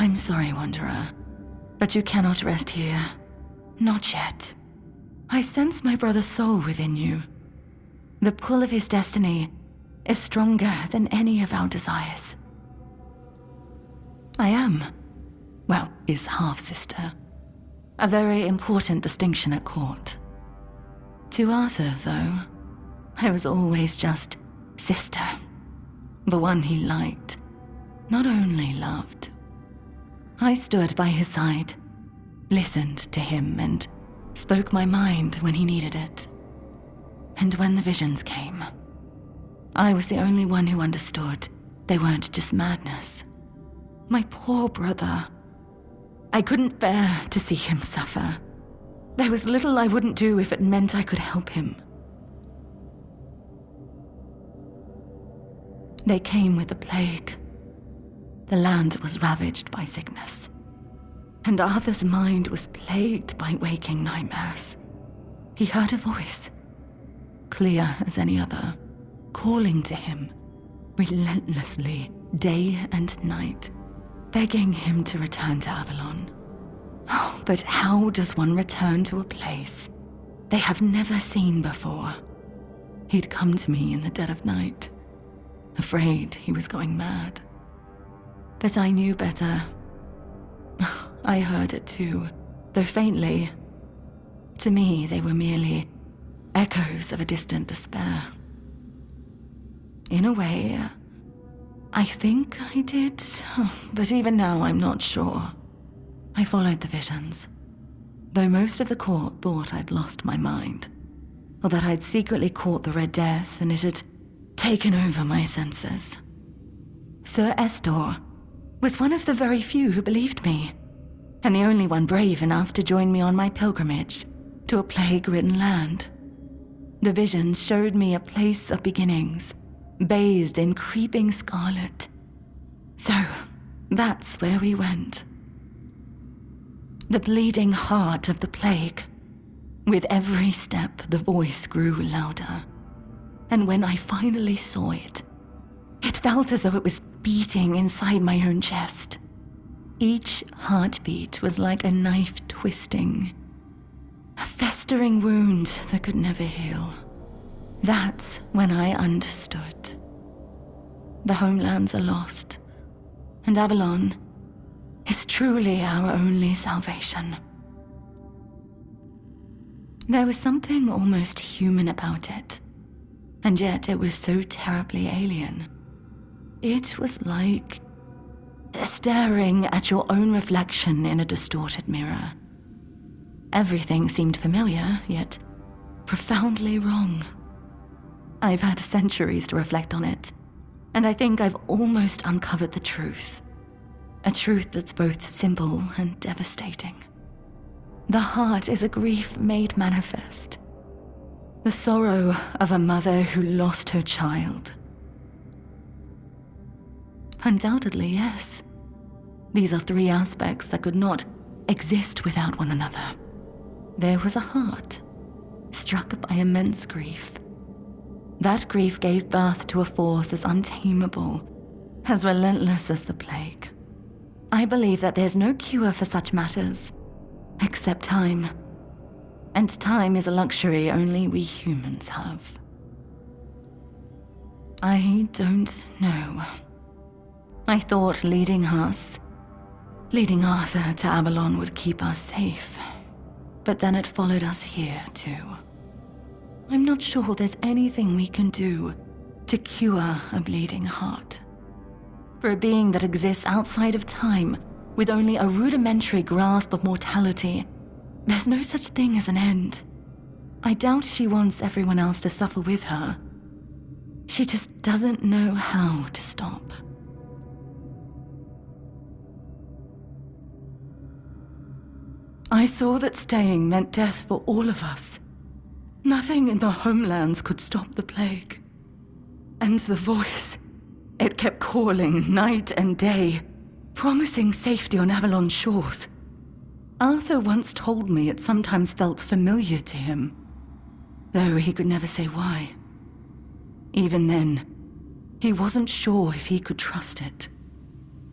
I'm sorry, Wanderer, but you cannot rest here. Not yet. I sense my brother's soul within you. The pull of his destiny is stronger than any of our desires. I am, well, his half-sister. A very important distinction at court. To Arthur, though, I was always just sister. The one he liked, not only loved. I stood by his side, listened to him, and spoke my mind when he needed it. And when the visions came, I was the only one who understood they weren't just madness. My poor brother. I couldn't bear to see him suffer. There was little I wouldn't do if it meant I could help him. They came with the plague. The land was ravaged by sickness, and Arthur's mind was plagued by waking nightmares. He heard a voice, clear as any other, calling to him, relentlessly, day and night, begging him to return to Avalon. Oh, but how does one return to a place they have never seen before? He'd come to me in the dead of night, afraid he was going mad. But I knew better. I heard it too, though faintly. To me, they were merely echoes of a distant despair. In a way, I think I did, but even now I'm not sure. I followed the visions, though most of the court thought I'd lost my mind, or that I'd secretly caught the Red Death and it had taken over my senses. Sir Estor was one of the very few who believed me, and the only one brave enough to join me on my pilgrimage to a plague-ridden land. The visions showed me a place of beginnings, bathed in creeping scarlet. So, that's where we went. The bleeding heart of the plague. With every step, the voice grew louder. And when I finally saw it, it felt as though it was beating inside my own chest. Each heartbeat was like a knife twisting, a festering wound that could never heal. That's when I understood. The homelands are lost, and Avalon is truly our only salvation. There was something almost human about it, and yet it was so terribly alien. It was like staring at your own reflection in a distorted mirror. Everything seemed familiar, yet profoundly wrong. I've had centuries to reflect on it, and I think I've almost uncovered the truth. A truth that's both simple and devastating. The heart is a grief made manifest. The sorrow of a mother who lost her child. Undoubtedly, yes. These are three aspects that could not exist without one another. There was a heart, struck by immense grief. That grief gave birth to a force as untamable, as relentless as the plague. I believe that there's no cure for such matters, except time. And time is a luxury only we humans have. I don't know. I thought leading Arthur to Avalon would keep us safe. But then it followed us here, too. I'm not sure there's anything we can do to cure a bleeding heart. For a being that exists outside of time, with only a rudimentary grasp of mortality, there's no such thing as an end. I doubt she wants everyone else to suffer with her. She just doesn't know how to stop. I saw that staying meant death for all of us. Nothing in the homelands could stop the plague. And the voice, it kept calling night and day, promising safety on Avalon's shores. Arthur once told me it sometimes felt familiar to him, though he could never say why. Even then, he wasn't sure if he could trust it.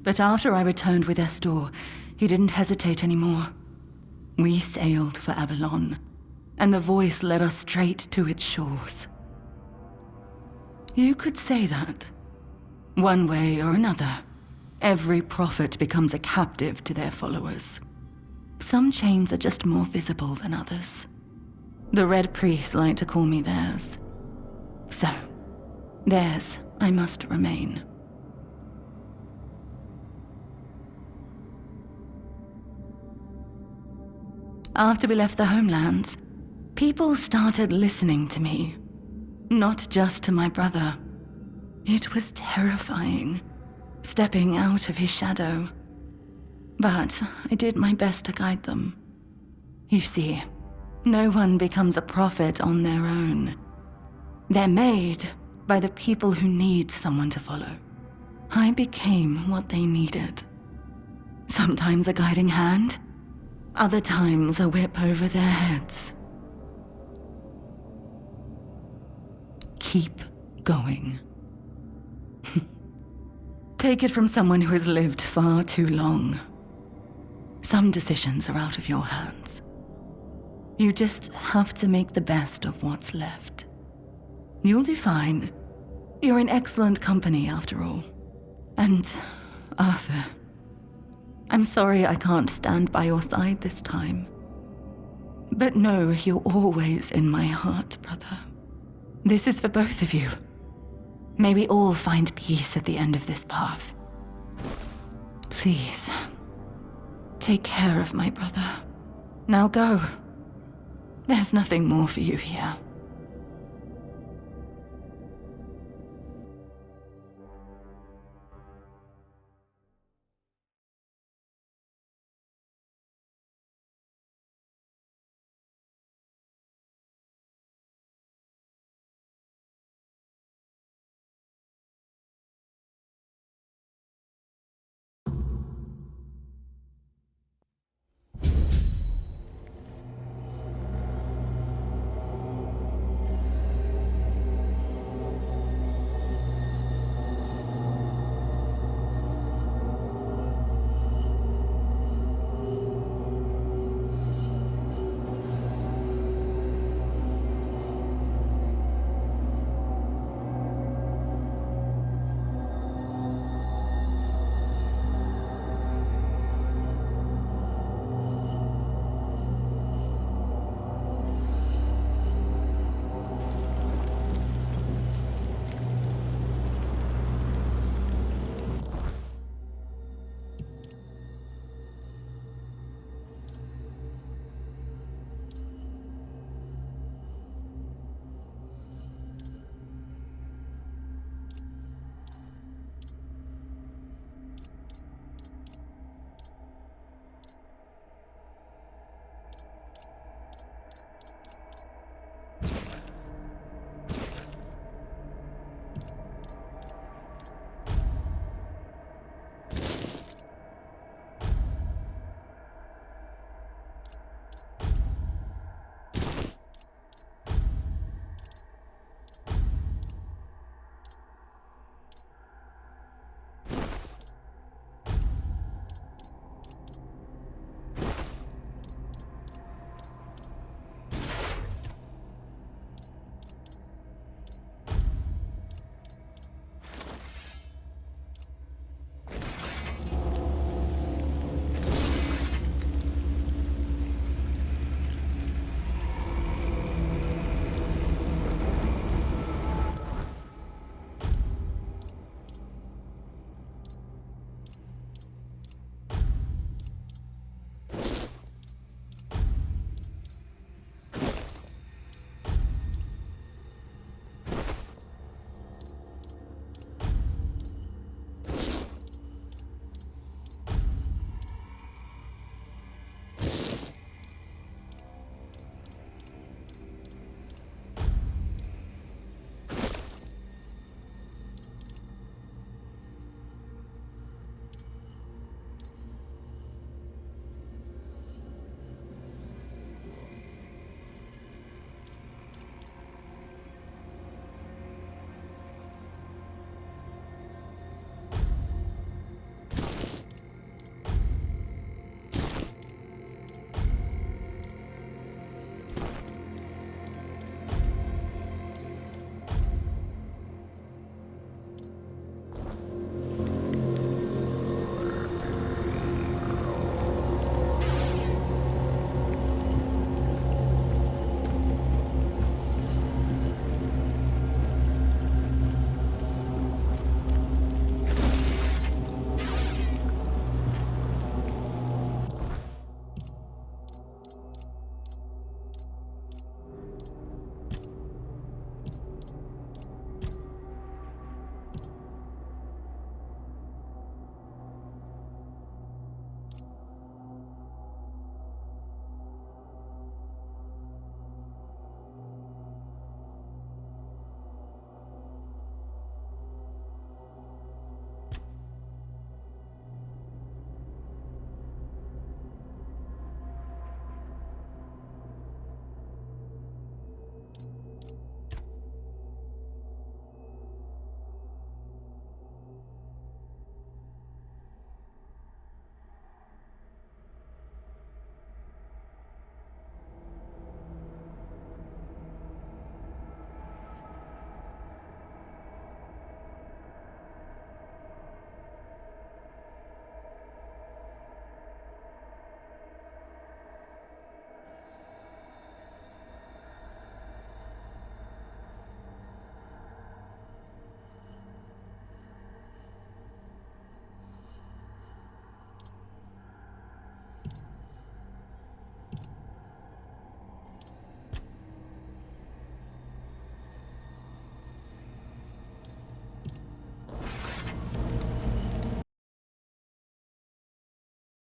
But after I returned with Estor, he didn't hesitate anymore. We sailed for Avalon, and the voice led us straight to its shores. You could say that. One way or another, every prophet becomes a captive to their followers. Some chains are just more visible than others. The Red Priests like to call me theirs. So, theirs I must remain. After we left the homelands, people started listening to me. Not just to my brother. It was terrifying, stepping out of his shadow. But I did my best to guide them. You see, no one becomes a prophet on their own. They're made by the people who need someone to follow. I became what they needed. Sometimes a guiding hand, other times a whip over their heads. Keep going. Take it from someone who has lived far too long. Some decisions are out of your hands. You just have to make the best of what's left. You'll do fine. You're in excellent company, after all. And, Arthur, I'm sorry I can't stand by your side this time. But know you're always in my heart, brother. This is for both of you. May we all find peace at the end of this path. Please, take care of my brother. Now go. There's nothing more for you here.